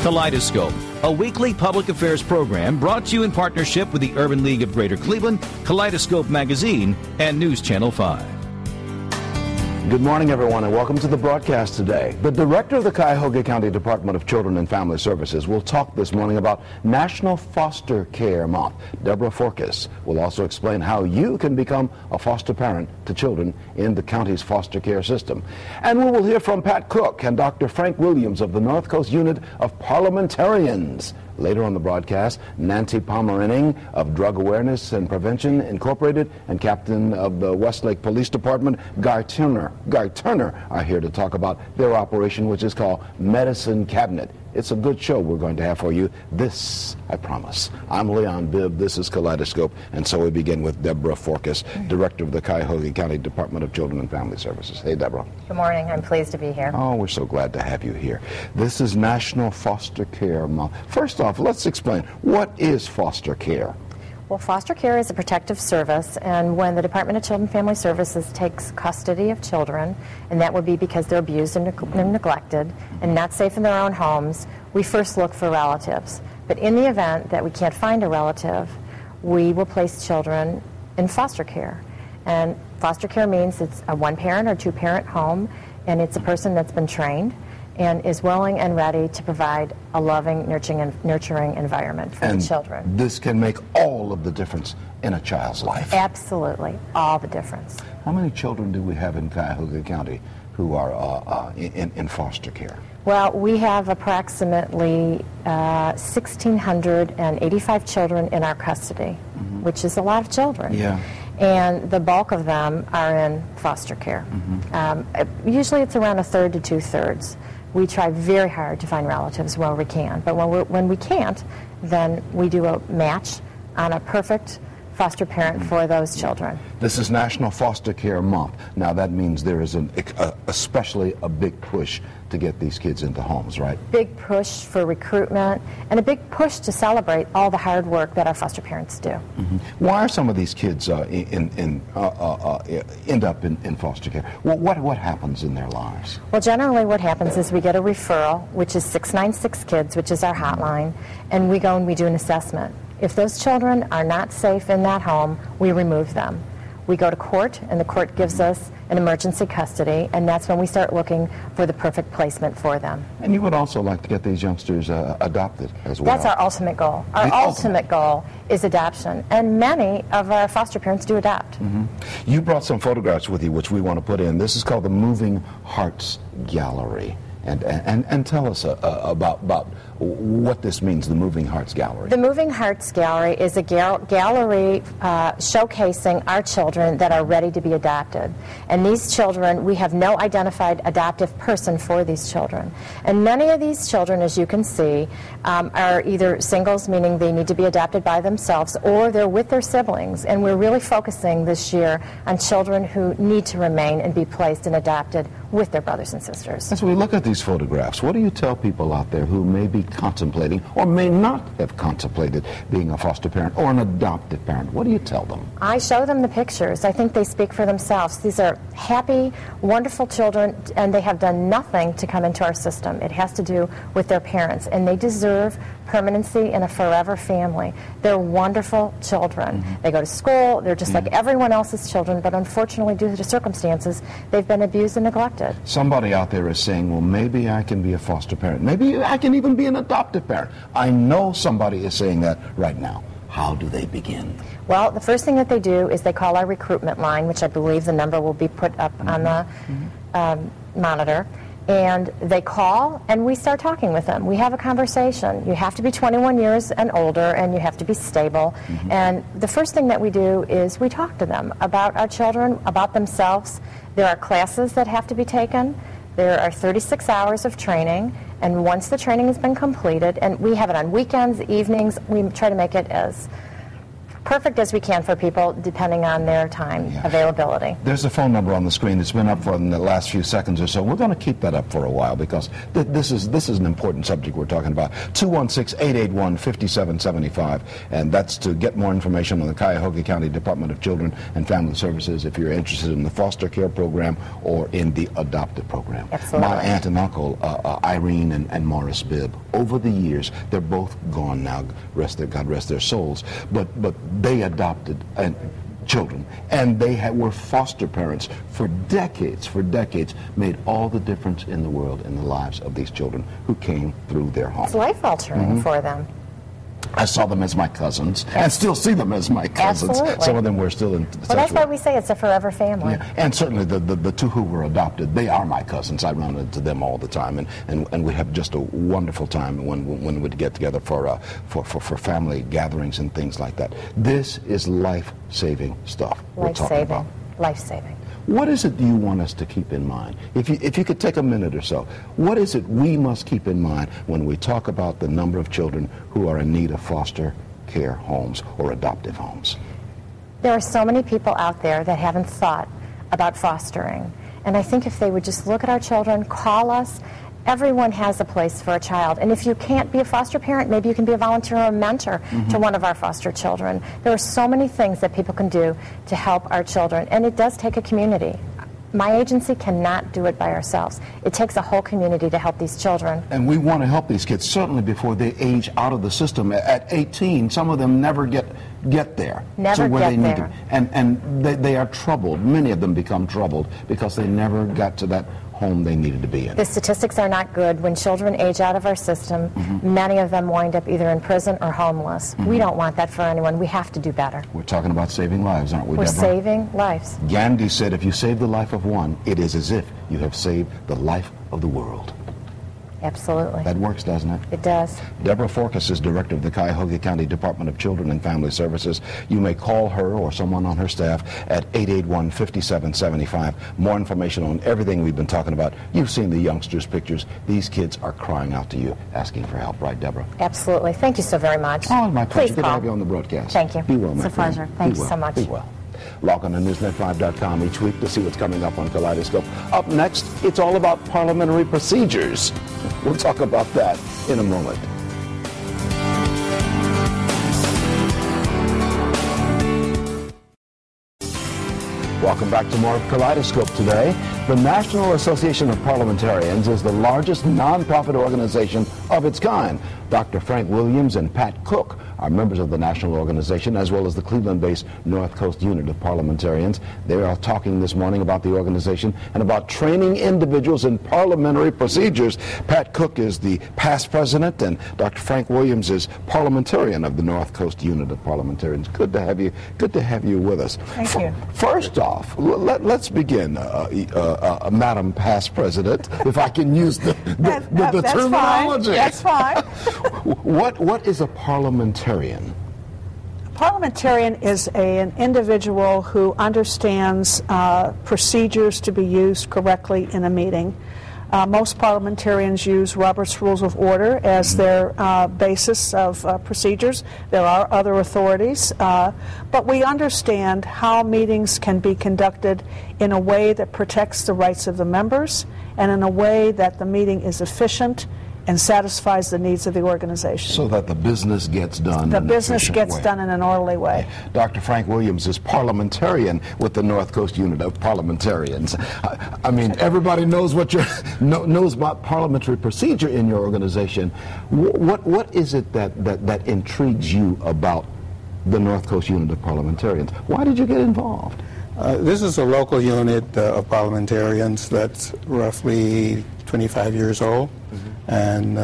Kaleidoscope, a weekly public affairs program brought to you in partnership with the Urban League of Greater Cleveland, Kaleidoscope Magazine, and News Channel 5. Good morning, everyone, and welcome to the broadcast today. The director of the Cuyahoga County Department of Children and Family Services will talk this morning about National Foster Care Month. Deborah Forkis will also explain how you can become a foster parent to children in the county's foster care system. And we will hear from Pat Cook and Dr. Frank Williams of the North Coast Unit of Parliamentarians. Later on the broadcast, Nancy Pomeranian of Drug Awareness and Prevention Incorporated and captain of the Westlake Police Department, Guy Turner, are here to talk about their operation, which is called Medicine Cabinet. It's a good show we're going to have for you. This, I promise. I'm Leon Bibb. This is Kaleidoscope. And so we begin with Deborah Forkis, Director of the Cuyahoga County Department of Children and Family Services. Hey, Deborah. Good morning. I'm pleased to be here. Oh, we're so glad to have you here. This is National Foster Care Month. First off, let's explain. What is foster care? Well, foster care is a protective service, and when the Department of Children and Family Services takes custody of children, and that would be because they're abused and neglected and not safe in their own homes, we first look for relatives. But in the event that we can't find a relative, we will place children in foster care. And foster care means it's a one-parent or two-parent home, and it's a person that's been trained and is willing and ready to provide a loving, nurturing environment for the children. This can make all of the difference in a child's life. Absolutely, all the difference. How many children do we have in Cuyahoga County who are in foster care? Well, we have approximately 1,685 children in our custody, which is a lot of children. Yeah. And the bulk of them are in foster care. Usually it's around a third to two-thirds. We try very hard to find relatives where we can, but when we can't, then we do a match on a perfect foster parent for those children. This is National Foster Care Month. Now that means there is especially a big push to get these kids into homes, right? Big push for recruitment and a big push to celebrate all the hard work that our foster parents do. Why are some of these kids end up in foster care? What happens in their lives? Well, generally what happens is we get a referral, which is 696 Kids, which is our hotline, and we go and we do an assessment. If those children are not safe in that home, we remove them. We go to court, and the court gives us an emergency custody, and that's when we start looking for the perfect placement for them. And you would also like to get these youngsters adopted as well. That's our ultimate goal. Our ultimate goal is adoption, and many of our foster parents do adopt. You brought some photographs with you, which we want to put in. This is called the Moving Hearts Gallery. And tell us about what this means, the Moving Hearts Gallery. The Moving Hearts Gallery is a gallery showcasing our children that are ready to be adopted. And these children, we have no identified adoptive person for these children. And many of these children, as you can see, are either singles, meaning they need to be adopted by themselves, or they're with their siblings. And we're really focusing this year on children who need to remain and be placed and adopted with their brothers and sisters. As we look at these photographs, what do you tell people out there who may be contemplating or may not have contemplated being a foster parent or an adopted parent? What do you tell them? I show them the pictures. I think they speak for themselves. These are happy, wonderful children, and they have done nothing to come into our system. It has to do with their parents, and they deserve permanency in a forever family. They're wonderful children. They go to school. They're just like everyone else's children, but unfortunately, due to circumstances, they've been abused and neglected. Somebody out there is saying, well, maybe I can be a foster parent. Maybe I can even be an adoptive parent. I know somebody is saying that right now. How do they begin? Well, the first thing that they do is they call our recruitment line, which I believe the number will be put up on the monitor. And they call, and we start talking with them. We have a conversation. You have to be 21 years and older, and you have to be stable. And the first thing that we do is we talk to them about our children, about themselves. There are classes that have to be taken. There are 36 hours of training, and once the training has been completed, and we have it on weekends, evenings, we try to make it as perfect as we can for people, depending on their time availability. There's a phone number on the screen. It's been up for the last few seconds or so. We're going to keep that up for a while because this is an important subject we're talking about. 216-881-5775, and that's to get more information on the Cuyahoga County Department of Children and Family Services if you're interested in the foster care program or in the adopted program. Absolutely. My aunt and uncle, Irene and Morris Bibb, over the years, they're both gone now, God rest their souls, but they adopted children, and they were foster parents for decades, made all the difference in the world in the lives of these children who came through their home. It's life-altering for them. I saw them as my cousins, and still see them as my cousins. Absolutely. Some of them were still in touch. Well, that's why we say it's a forever family. Yeah. And certainly the two who were adopted, they are my cousins. I run into them all the time, and we have just a wonderful time when we get together for family gatherings and things like that. This is life-saving stuff we're talking about. Life-saving. What is it do you want us to keep in mind? If you could take a minute or so, what is it we must keep in mind when we talk about the number of children who are in need of foster care homes or adoptive homes? There are so many people out there that haven't thought about fostering. And I think if they would just look at our children, call us. Everyone has a place for a child. And if you can't be a foster parent, maybe you can be a volunteer or a mentor to one of our foster children. There are so many things that people can do to help our children. And it does take a community. My agency cannot do it by ourselves. It takes a whole community to help these children. And we want to help these kids, certainly before they age out of the system. At 18, some of them never get there. Never to where get they need there. to. And they are troubled. Many of them become troubled because they never got to that home they needed to be in. The statistics are not good. When children age out of our system, many of them wind up either in prison or homeless. We don't want that for anyone. We have to do better. We're talking about saving lives, aren't we, We're Deborah? saving lives. Gandhi said, if you save the life of one, it is as if you have saved the life of the world. Absolutely. That works, doesn't it? It does. Deborah Forkas is director of the Cuyahoga County Department of Children and Family Services. You may call her or someone on her staff at 881-5775. More information on everything we've been talking about. You've seen the youngsters' pictures. These kids are crying out to you, asking for help, right, Deborah? Absolutely. Thank you so very much. Oh, my pleasure. Please Good to call. have you on the broadcast. Thank you. Be well, my It's a friend. pleasure. Thank Be you well. so much. Be well. Log on to Newsnet5.com each week to see what's coming up on Kaleidoscope. Up next, it's all about parliamentary procedures. We'll talk about that in a moment. Welcome back to more of Kaleidoscope today. The National Association of Parliamentarians is the largest nonprofit organization of its kind. Dr. Frank Williams and Pat Cook are members of the national organization, as well as the Cleveland-based North Coast unit of parliamentarians. They are talking this morning about the organization and about training individuals in parliamentary procedures. Pat Cook is the past president, and Dr. Frank Williams is parliamentarian of the North Coast unit of parliamentarians. Good to have you. Good to have you with us. Thank you. First off, let's begin, Madam Past President, if I can use the that's terminology. Fine. That's fine. What is a parliamentarian? Parliamentarian is an individual who understands procedures to be used correctly in a meeting. Most parliamentarians use Robert's Rules of Order as their basis of procedures. There are other authorities, but we understand how meetings can be conducted in a way that protects the rights of the members and in a way that the meeting is efficient and satisfies the needs of the organization. So that the business gets done The in an business efficient gets way. done in an orderly way. Dr. Frank Williams is parliamentarian with the North Coast unit of parliamentarians. I mean, everybody knows knows about parliamentary procedure in your organization. What is it that intrigues you about the North Coast unit of parliamentarians? Why did you get involved? This is a local unit of parliamentarians that's roughly 25 years old, and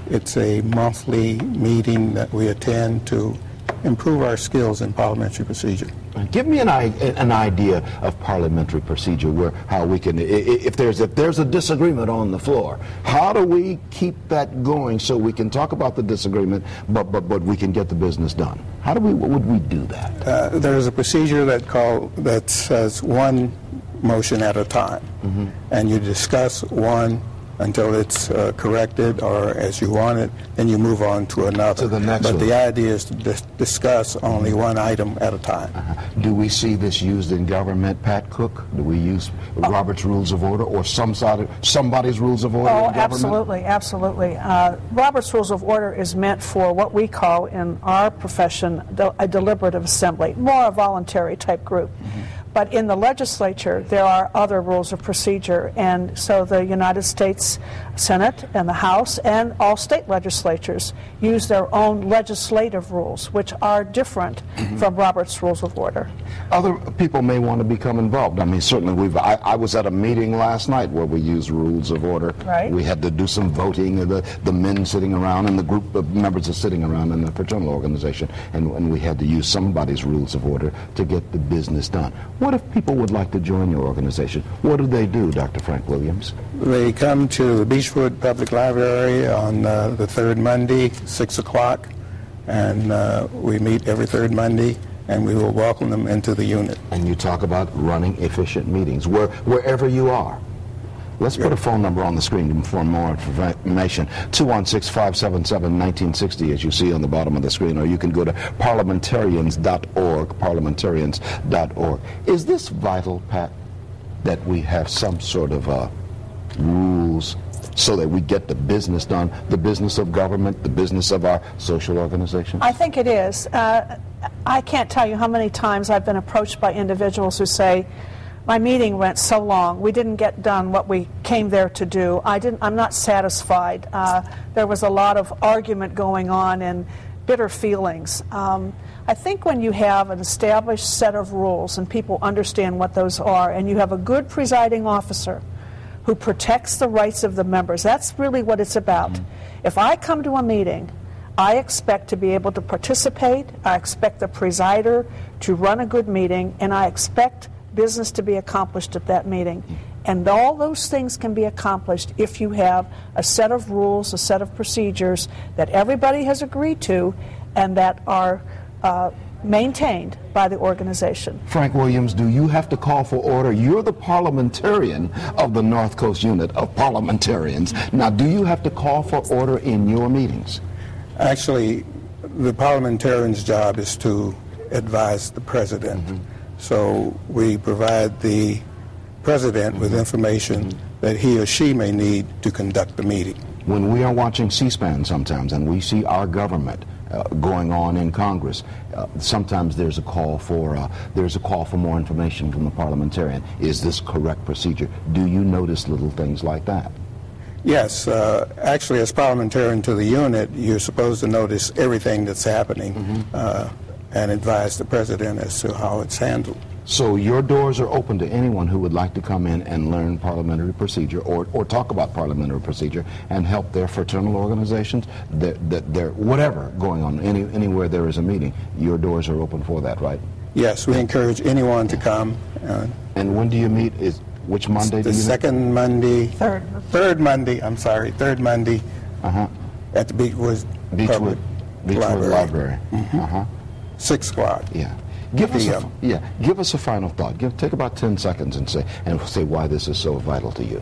it's a monthly meeting that we attend to improve our skills in parliamentary procedure. Give me an idea of parliamentary procedure, how we can, if there's a disagreement on the floor, how do we keep that going so we can talk about the disagreement, but we can get the business done? What would we do that? There's a procedure that says one motion at a time, and you discuss one until it's corrected or as you want it, then you move on to another. To the next but one. the idea is to discuss only one item at a time. Do we see this used in government, Pat Cook? Do we use Robert's Rules of Order or somebody's Rules of Order in government? Absolutely, absolutely. Robert's Rules of Order is meant for what we call in our profession a deliberative assembly, more a voluntary type group. But in the legislature, there are other rules of procedure, and so the United States Senate and the House and all state legislatures use their own legislative rules, which are different from Robert's Rules of Order. Other people may want to become involved. I mean, certainly I was at a meeting last night where we used Rules of Order. Right. We had to do some voting, the men sitting around and the group of members are sitting around in the fraternal organization, and we had to use somebody's Rules of Order to get the business done. What if people would like to join your organization? What do they do, Dr. Frank Williams? They come to the Beechwood Public Library on the third Monday, 6 o'clock, and we meet every third Monday, and we will welcome them into the unit. And you talk about running efficient meetings wherever you are. Let's put a phone number on the screen for more information. 216-577-1960, as you see on the bottom of the screen, or you can go to parliamentarians.org, parliamentarians.org. Is this vital, Pat, that we have some sort of rules so that we get the business done, the business of government, the business of our social organization? I think it is. I can't tell you how many times I've been approached by individuals who say, my meeting went so long, we didn't get done what we came there to do. I'm not satisfied. There was a lot of argument going on and bitter feelings. I think when you have an established set of rules and people understand what those are, and you have a good presiding officer who protects the rights of the members, that's really what it's about. If I come to a meeting, I expect to be able to participate, I expect the presider to run a good meeting, and I expect business to be accomplished at that meeting. And all those things can be accomplished if you have a set of rules, a set of procedures that everybody has agreed to and that are maintained by the organization. Frank Williams, do you have to call for order? You're the parliamentarian of the North Coast unit of parliamentarians. Now, do you have to call for order in your meetings? Actually, the parliamentarian's job is to advise the president. So we provide the president with information that he or she may need to conduct the meeting. When we are watching C-SPAN sometimes and we see our government going on in Congress, sometimes there's a call for more information from the parliamentarian. Is this correct procedure? Do you notice little things like that? Yes, actually, as parliamentarian to the unit, you're supposed to notice everything that's happening and advise the president as to how it's handled. So your doors are open to anyone who would like to come in and learn parliamentary procedure or talk about parliamentary procedure and help their fraternal organizations, their whatever going on, anywhere there is a meeting. Your doors are open for that, right? Yes, we encourage anyone to come. And when do you meet? Which Monday do you meet? The second Monday. Third Monday at the Beechwood Library. 6 o'clock. Yeah. Give us a final thought. Take about 10 seconds and say why this is so vital to you.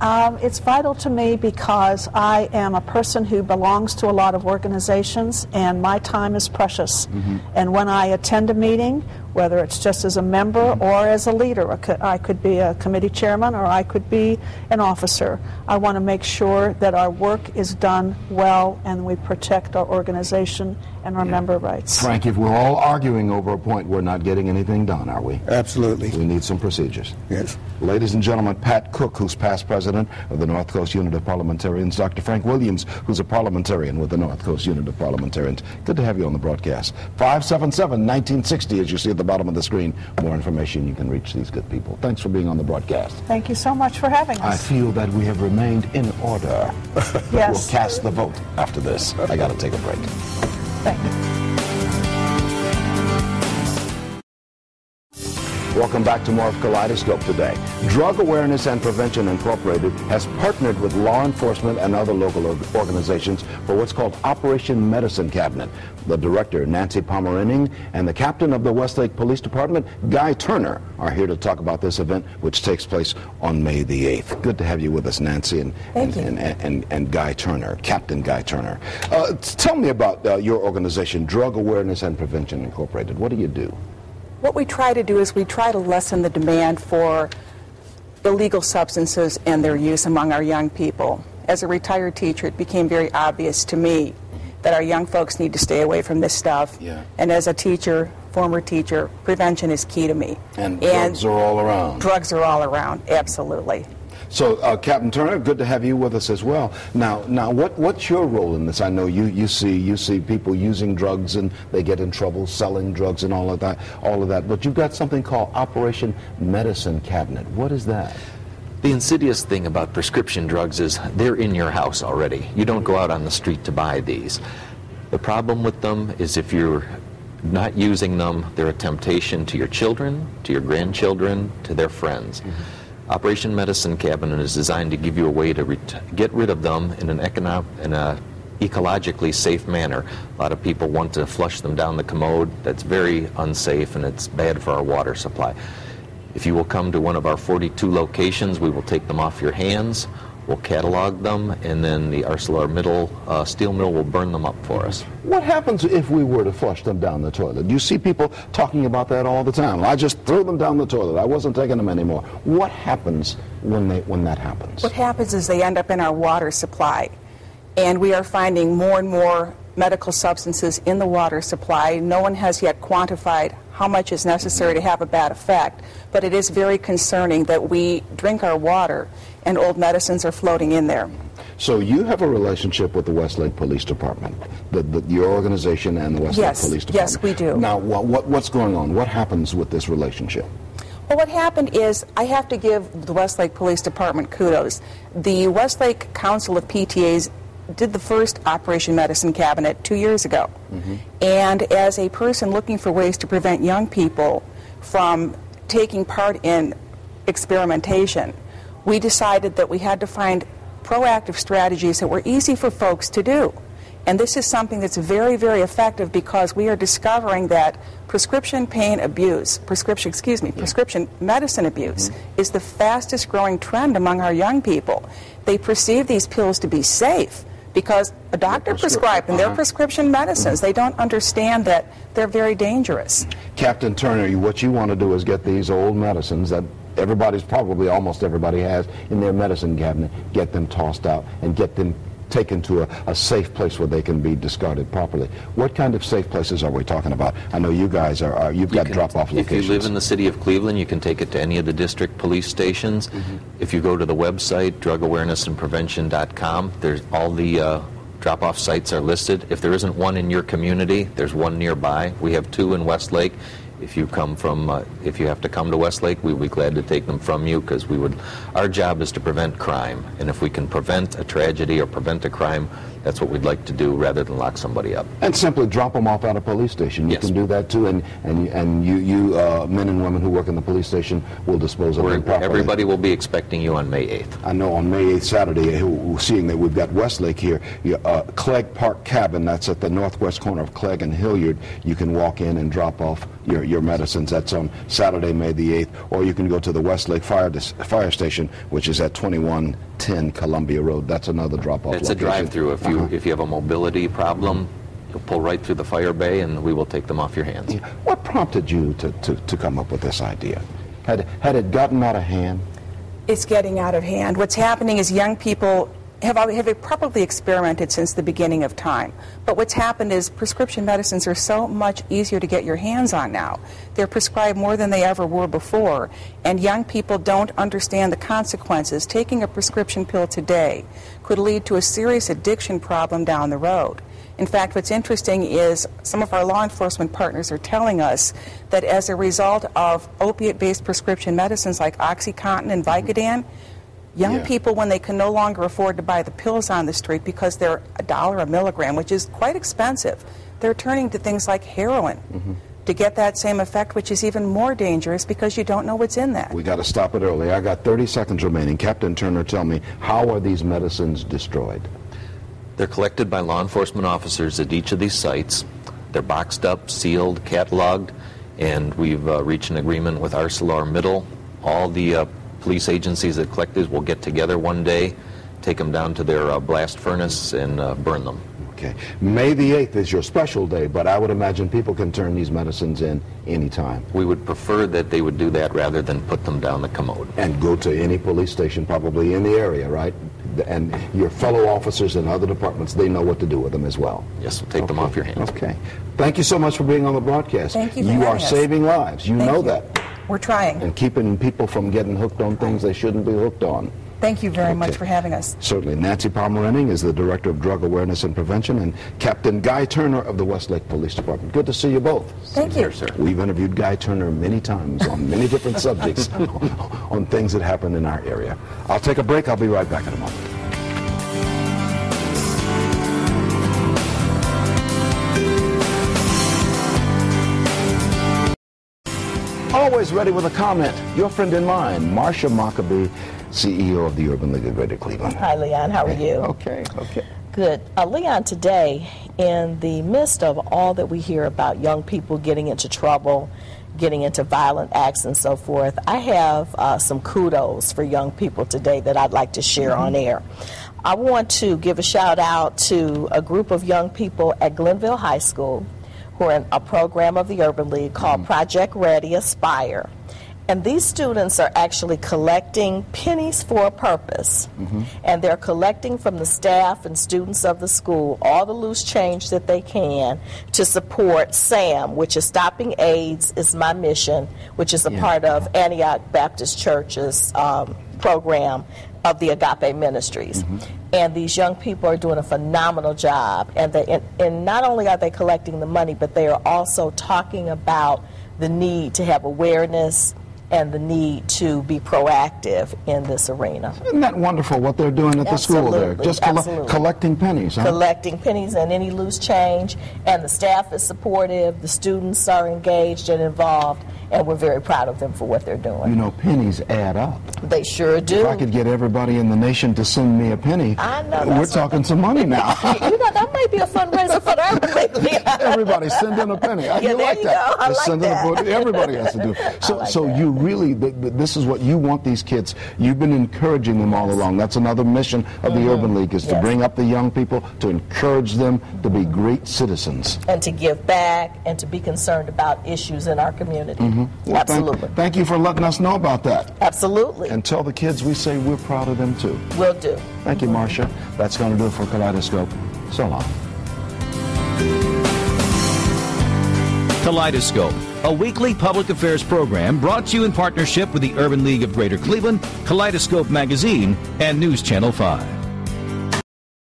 It's vital to me because I am a person who belongs to a lot of organizations, and my time is precious. And when I attend a meeting, whether it's just as a member or as a leader, I could be a committee chairman or I could be an officer, I want to make sure that our work is done well and we protect our organization and our member rights. Frank, if we're all arguing over a point, we're not getting anything done, are we? Absolutely. We need some procedures. Yes. Ladies and gentlemen, Pat Cook, who's past president of the North Coast Unit of Parliamentarians, Dr. Frank Williams, who's a parliamentarian with the North Coast Unit of Parliamentarians. Good to have you on the broadcast. 577-1960, as you see at the bottom of the screen. More information, you can reach these good people. Thanks for being on the broadcast. Thank you so much for having us. I feel that we have remained in order. Yes. We'll cast the vote after this. I got to take a break. Thank you. Welcome Welcome back to more of Kaleidoscope today. Drug Awareness and Prevention Incorporated has partnered with law enforcement and other local organizations for what's called Operation Medicine Cabinet. The director, Nancy Pomeranian, and the captain of the Westlake Police Department, Guy Turner, are here to talk about this event, which takes place on May the 8th. Good to have you with us, Nancy, and Guy Turner, Captain Guy Turner. Tell me about your organization, Drug Awareness and Prevention Incorporated. What do you do? What we try to do is we try to lessen the demand for illegal substances and their use among our young people. As a retired teacher, it became very obvious to me that our young folks need to stay away from this stuff. Yeah. And as a teacher, former teacher, prevention is key to me. And drugs are all around. Drugs are all around, absolutely. So, Captain Turner, good to have you with us as well. Now, what's your role in this? I know you see people using drugs and they get in trouble selling drugs and all of that. But you've got something called Operation Medicine Cabinet. What is that? The insidious thing about prescription drugs is they're in your house already. You don't go out on the street to buy these. The problem with them is if you're not using them, they're a temptation to your children, to your grandchildren, to their friends. Mm-hmm. Operation Medicine Cabinet is designed to give you a way to get rid of them in an ecologically safe manner. A lot of people want to flush them down the commode. That's very unsafe and it's bad for our water supply. If you will come to one of our 42 locations, we will take them off your hands, we'll catalog them, and then the ArcelorMittal steel mill will burn them up for us. What happens if we were to flush them down the toilet? You see people talking about that all the time. I just threw them down the toilet. I wasn't taking them anymore. What happens when that happens? What happens is they end up in our water supply, and we are finding more and more medical substances in the water supply. No one has yet quantified how much is necessary to have a bad effect, but it is very concerning that we drink our water and old medicines are floating in there. So you have a relationship with the Westlake Police Department, your organization and the Westlake Police Department. Yes, we do. Now, what's going on? What happens with this relationship? Well, what happened is, I have to give the Westlake Police Department kudos. The Westlake Council of PTAs did the first Operation Medicine Cabinet 2 years ago. Mm-hmm. And as a person looking for ways to prevent young people from taking part in experimentation, we decided that we had to find proactive strategies that were easy for folks to do. And this is something that's very, very effective because we are discovering that prescription medicine abuse is the fastest growing trend among our young people. They perceive these pills to be safe because a doctor prescribed them. They're prescription medicines. They don't understand that they're very dangerous. Captain Turner, what you want to do is get these old medicines that almost everybody has in their medicine cabinet, get them tossed out and get them taken to a safe place where they can be discarded properly. What kind of safe places are we talking about? I know you guys you've got drop-off locations. If you live in the city of Cleveland, you can take it to any of the district police stations. Mm-hmm. If you go to the website, drugawarenessandprevention.com, there's all the drop-off sites are listed. If there isn't one in your community, there's one nearby. We have 2 in Westlake. If you have to come to Westlake, we would be glad to take them from you because our job is to prevent crime. And if we can prevent a tragedy or prevent a crime, that's what we'd like to do rather than lock somebody up. And simply drop them off at a police station. You can do that too, and you men and women who work in the police station will dispose of them properly. Everybody will be expecting you on May 8th. I know on May 8th, Saturday, seeing that we've got Westlake here, Clegg Park Cabin, that's at the northwest corner of Clegg and Hilliard. You can walk in and drop off your medicines. That's on Saturday, May the 8th. Or you can go to the Westlake Fire Station, which is at 2110 Columbia Road. That's another drop-off location. It's a drive-through. If you have a mobility problem, you'll pull right through the fire bay and we will take them off your hands. Yeah. What prompted you to come up with this idea? Had it gotten out of hand? It's getting out of hand. What's happening is young people have probably experimented since the beginning of time. But what's happened is prescription medicines are so much easier to get your hands on now. They're prescribed more than they ever were before. And young people don't understand the consequences. Taking a prescription pill today could lead to a serious addiction problem down the road. In fact, what's interesting is some of our law enforcement partners are telling us that as a result of opiate-based prescription medicines like OxyContin and Vicodin, young people, when they can no longer afford to buy the pills on the street because they're $1 a milligram, which is quite expensive, they're turning to things like heroin to get that same effect, which is even more dangerous because you don't know what's in that. We got to stop it early. I got 30 seconds remaining. Captain Turner, tell me, how are these medicines destroyed? They're collected by law enforcement officers at each of these sites. They're boxed up, sealed, cataloged, and we've reached an agreement with ArcelorMittal. All the police agencies that collect these will get together one day, take them down to their blast furnace, and burn them. Okay. May the 8th is your special day, but I would imagine people can turn these medicines in anytime. We would prefer that they would do that rather than put them down the commode. And go to any police station probably in the area, right? And your fellow officers in other departments, they know what to do with them as well. Yes, we'll take them off your hands. Okay. Thank you so much for being on the broadcast. Thank you for You are having us. saving lives. You Thank know you. that. We're trying. And keeping people from getting hooked on things they shouldn't be hooked on. Thank you very much Okay. for having us. Certainly. Nancy Palmer-Renning is the Director of Drug Awareness and Prevention, and Captain Guy Turner of the Westlake Police Department. Good to see you both. Thank you. Sir. We've interviewed Guy Turner many times on many different subjects on things that happen in our area. I'll take a break. I'll be right back in a moment. Always ready with a comment. Your friend in mine, Marcia Maccabee, CEO of the Urban League of Greater Cleveland. Hi, Leon. How are you? Okay. Good. Leon, today, in the midst of all that we hear about young people getting into trouble, getting into violent acts and so forth, I have some kudos for young people today that I'd like to share on air. I want to give a shout out to a group of young people at Glenville High School who are in a program of the Urban League called Project Ready Aspire. And these students are actually collecting pennies for a purpose. And they're collecting from the staff and students of the school all the loose change that they can to support SAM, which is Stopping AIDS is My Mission, which is a part of Antioch Baptist Church's program of the Agape Ministries. And these young people are doing a phenomenal job. And not only are they collecting the money, but they are also talking about the need to have awareness and the need to be proactive in this arena. Isn't that wonderful what they're doing at the school there? Absolutely, Just absolutely. collecting pennies, huh? Collecting pennies and any loose change, and the staff is supportive, the students are engaged and involved, and we're very proud of them for what they're doing. You know, pennies add up. They sure do. If I could get everybody in the nation to send me a penny, I know, we're that's talking some money now. You know, that might be a fundraiser for the Urban League. Everybody send in a penny. Yeah, You there like you that? go. I Just like send in that. a penny. Everybody has to do. So, like so that. you really, this is what you want these kids. You've been encouraging them all along. That's another mission of the Urban League, is to Yes. bring up the young people, to encourage them to be great citizens. And to give back and to be concerned about issues in our community. Well, Absolutely. Thank you for letting us know about that. Absolutely. And tell the kids we say we're proud of them too. Will do. Thank you, Marcia. That's going to do it for Kaleidoscope. So long. Kaleidoscope, a weekly public affairs program brought to you in partnership with the Urban League of Greater Cleveland, Kaleidoscope Magazine, and News Channel 5.